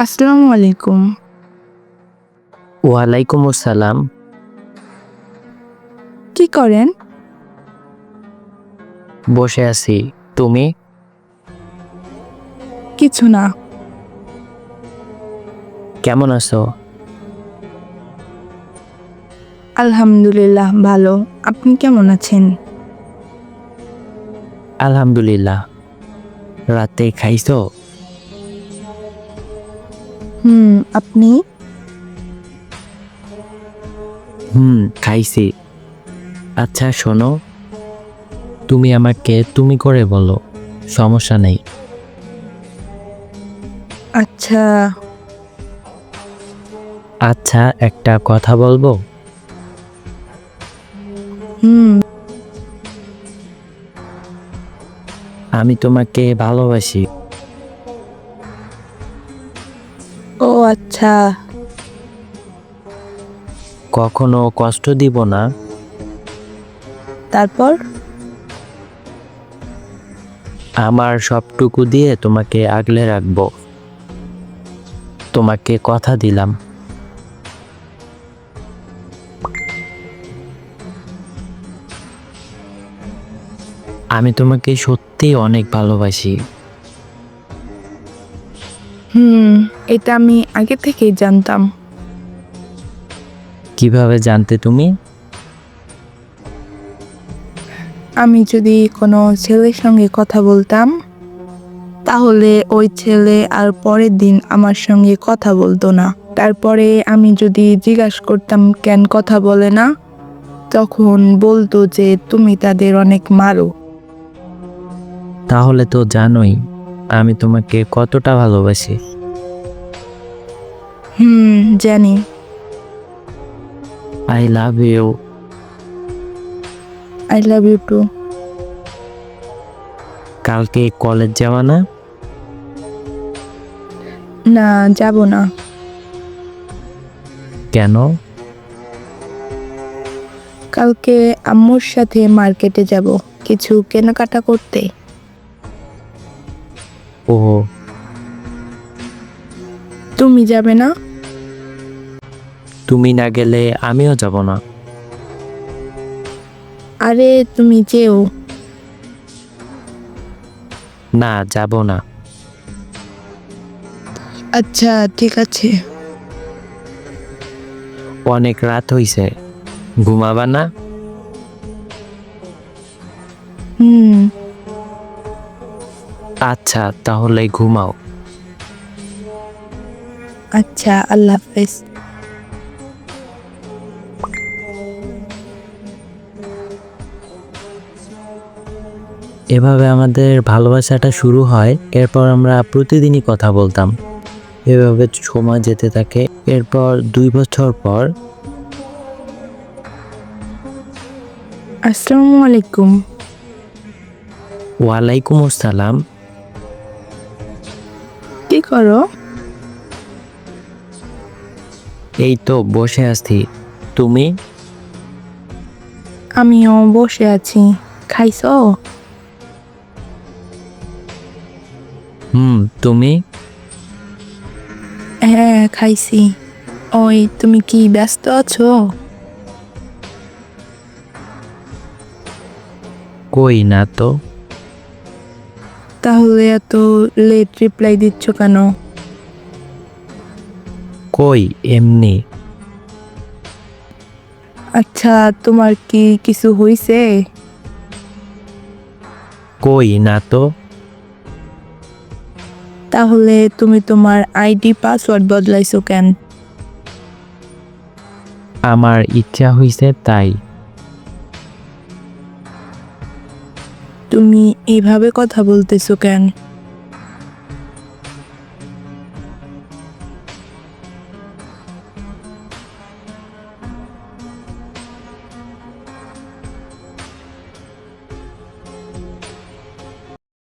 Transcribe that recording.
আসসালামু আলাইকুম। ওয়ালাইকুম আসসালাম। কি করেন? বসে আছি। তুমি? কিছু না। কেমন আছো? আলহামদুলিল্লাহ ভালো। আপনি কেমন আছেন? আলহামদুলিল্লাহ। রাতে খাইছো? আপনি? খাইছি। আচ্ছা শোনো, তুমি আমাকে তুমি করে বলো, সমস্যা নেই। আচ্ছা। আচ্ছা, একটা কথা বলবো? হুম। আমি তোমাকে ভালোবাসি। ও আচ্ছা। কখনো কষ্ট দিব না। তারপর? আমার সবটুকু দিয়ে তোমাকে আগলে রাখবো। তোমাকে কথা দিলাম। আমি তোমাকে সত্যি অনেক ভালোবাসি। এটা আমি আগে থেকেই জানতাম। কিভাবে জানতে তুমি? আমি যদি কোনো ছেলের সঙ্গে কথা বলতাম, তাহলে ওই ছেলে আর পরের দিন আমার সঙ্গে কথা বলতো না। তারপরে আমি যদি জিজ্ঞাসা করতাম কেন কথা বলে না, তখন বলতো যে তুমি তাদের অনেক মারো। তাহলে তো জানোই আমি তোমাকে কতটা ভালোবাসি। জানি। I love you. I love you too. কালকে কলেজ যাওয়া না? না, যাব না। কেন? কালকে আম্মুর সাথে মার্কেটে যাব কিছু কেনাকাটা করতে। ও, তুমি যাবে না? তুমি না গেলে আমিও যাব না। আরে তুমি যেও। না, যাব না। আচ্ছা ঠিক আছে। অনেক রাত হইছে, ঘুমাবা না? হুম। আচ্ছা তাহলে ঘুমাও। আচ্ছা, আল্লাহ হাফেজ। এভাবে আমাদের ভালোবাসাটা শুরু হয়। এরপর আমরা প্রতিদিনই কথা বলতাম। এভাবে সময় যেতে থাকে। এরপর 2 বছর পর আসসালামু আলাইকুম। ওয়ালাইকুম আসসালাম। কি করো? এই তো বসে আছি। তুমি? আমিও বসে আছি। খাইছো? তুমি? হ্যাঁ খাইছি। ওই তুমি কি ব্যস্ত আছো? কই না তো। তাহলে এত লেট রিপ্লাই দিচ্ছ কেন? কই এমনি। আচ্ছা, তোমার কি কিছু হইছে? কই না তো। তাহলে তুমি তোমার আইডি পাসওয়ার্ড বদলাইছো কেন? আমার ইচ্ছা হইছে তাই। তুমি এইভাবে কথা বলতেছো কেন?